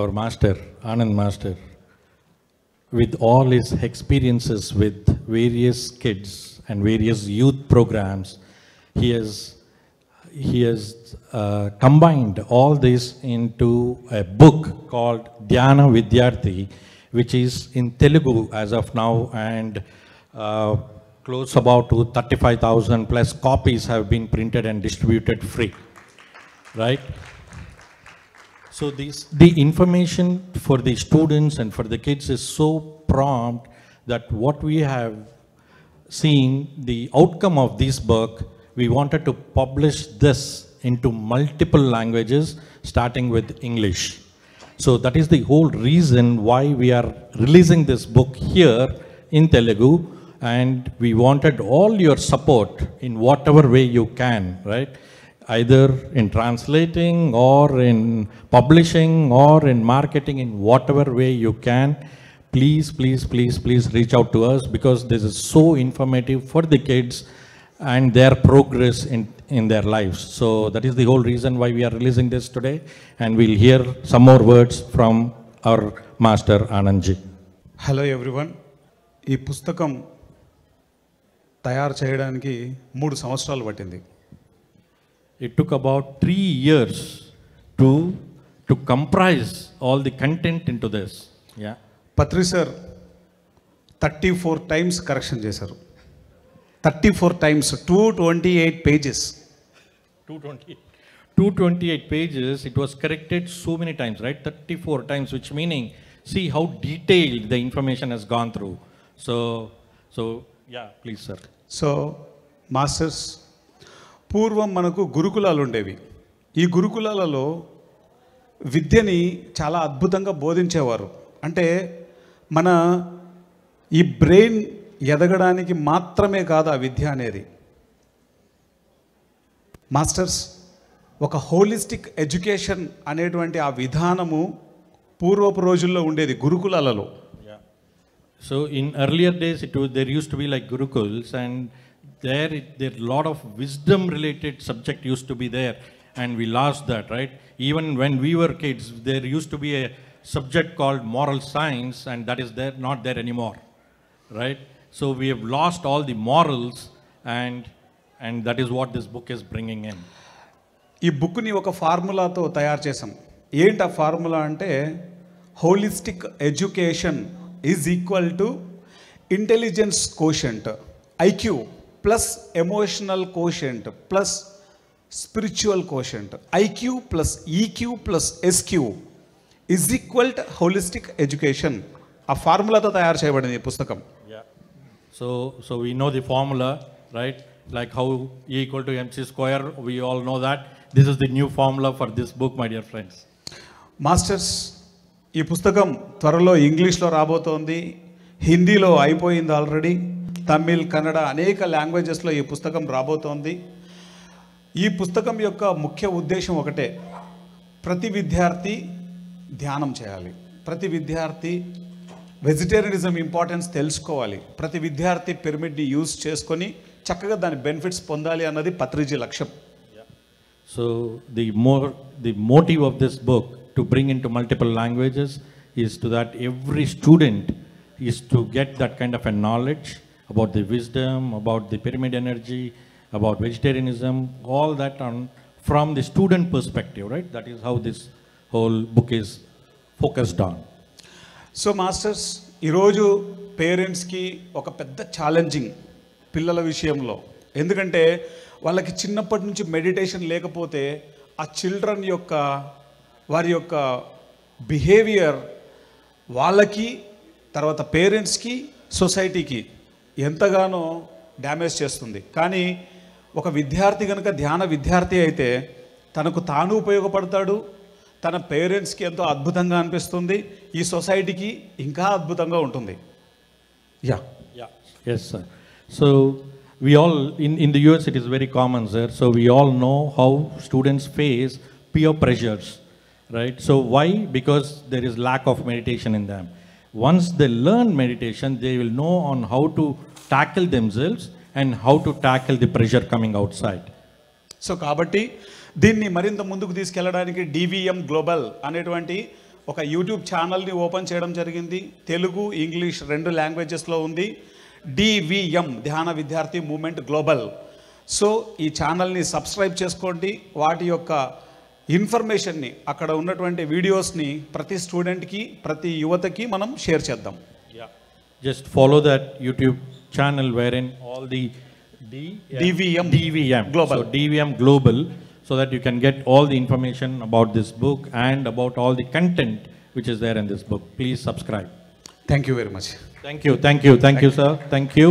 our master, Anand Master, with all his experiences with various kids and various youth programs, he has combined all this into a book called Dhyana Vidyarthi, which is in Telugu as of now, and close about to 35,000 plus copies have been printed and distributed free, right? So the information for the students and for the kids is so prompt that what we have seen, the outcome of this book, we wanted to publish this into multiple languages, starting with English. So that is the whole reason why we are releasing this book here in Telugu, and we wanted all your support in whatever way you can, right? Either in translating or in publishing or in marketing, in whatever way you can. Please, please, please, please reach out to us, because this is so informative for the kids and their progress in their lives. So that is the whole reason why we are releasing this today, and we'll hear some more words from our master Anandji. Hello everyone. ఈ పుస్తకం తయారు చేయడానికి 3 సంవత్సరాలు పట్టింది. It took about 3 years to comprise all the content into this. Yeah. Patri sir 34 times correction చేశారు. 34 times, 228 pages. 228 pages, it was corrected so many times, right? 34 times, which meaning, see how detailed the information has gone through. So yeah, please sir. So masters, పూర్వం మనకు గురుకులాలు ఉండేవి. ఈ గురుకులాలలో విద్యని చాలా అద్భుతంగా బోధించేవారు. అంటే మన ఈ బ్రెయిన్ ఎదగడానికి మాత్రమే కాదు ఆ విద్య అనేది. మాస్టర్స్, ఒక హోలిస్టిక్ ఎడ్యుకేషన్ అనేటువంటి ఆ విధానము పూర్వపు రోజుల్లో ఉండేది గురుకులాలలో. So in earlier days, there used to be like gurukuls, and there a lot of wisdom related subject used to be there, and we lost that, right? Even when we were kids, there used to be a subject called moral science, and that is not there anymore, right? So we have lost all the morals, and that is what this book is bringing in. ఈ బుక్ని ఒక ఫార్ములాతో తయారు చేసాం. ఏంటి ఆ formula అంటే, holistic education is equal to intelligence quotient, IQ plus emotional quotient plus spiritual quotient, IQ plus EQ plus SQ is equal to holistic education. ఆ ఫార్ములాతో తయారు చేయబడింది ఈ పుస్తకం. So we know the formula, right? Like how E equal to MC square, we all know that. This is the new formula for this book, my dear friends. Masters, ఈ పుస్తకం త్వరలో ఇంగ్లీష్లో రాబోతోంది, హిందీలో అయిపోయింది ఆల్రెడీ, తమిళ్, కన్నడ అనేక లాంగ్వేజెస్లో ఈ పుస్తకం రాబోతోంది. ఈ పుస్తకం యొక్క ముఖ్య ఉద్దేశం ఒకటే, ప్రతి విద్యార్థి ధ్యానం చేయాలి, ప్రతి విద్యార్థి వెజిటేరియనిజం ఇంపార్టెన్స్ తెలుసుకోవాలి, ప్రతి విద్యార్థి పిరమిడ్ని యూజ్ చేసుకొని చక్కగా దాని బెనిఫిట్స్ పొందాలి అన్నది పత్రిజీ లక్ష్యం. So the motive of this book to bring into multiple languages is to that every student is to get that kind of a knowledge about the wisdom, about the pyramid energy, about vegetarianism, all that from the student perspective, right? That is how this whole book is focused on. So masters, ఈరోజు పేరెంట్స్కి ఒక పెద్ద challenging పిల్లల విషయంలో. ఎందుకంటే వాళ్ళకి చిన్నప్పటి నుంచి మెడిటేషన్ లేకపోతే ఆ చిల్డ్రన్ యొక్క వారి యొక్క బిహేవియర్ వాళ్ళకి, తర్వాత పేరెంట్స్కి, సొసైటీకి ఎంతగానో డ్యామేజ్ చేస్తుంది. కానీ ఒక విద్యార్థి కనుక ధ్యాన విద్యార్థి అయితే తనకు తాను ఉపయోగపడతాడు, తన పేరెంట్స్కి ఎంతో అద్భుతంగా అనిపిస్తుంది, ఈ సొసైటీకి ఇంకా అద్భుతంగా ఉంటుంది. Yes sir. So we all in the US it is very common, sir. So we all know how students face peer pressures, right? So why? Because there is lack of meditation in them. Once they learn meditation, they will know on how to tackle themselves and how to tackle the pressure coming outside. So కాబట్టి దీన్ని మరింత ముందుకు తీసుకెళ్ళడానికి DVM global అనేటువంటి ఒక YouTube ఛానల్ని open చేయడం జరిగింది. తెలుగు, ఇంగ్లీష్ 2 లాంగ్వేజెస్లో ఉంది. DVM, ధ్యాన విద్యార్థి మూవ్మెంట్ గ్లోబల్. సో ఈ ఛానల్ని సబ్స్క్రైబ్ చేసుకోండి. వాటి యొక్క ఇన్ఫర్మేషన్ని, అక్కడ ఉన్నటువంటి వీడియోస్ని ప్రతి స్టూడెంట్కి, ప్రతి యువతకి మనం షేర్ చేద్దాం. Just follow that YouTube channel wherein all the DVM Global. So DVM Global, so that you can get all the information about this book and about all the content which is there in this book. Please subscribe. Thank you very much. Thank you, sir. Thank you.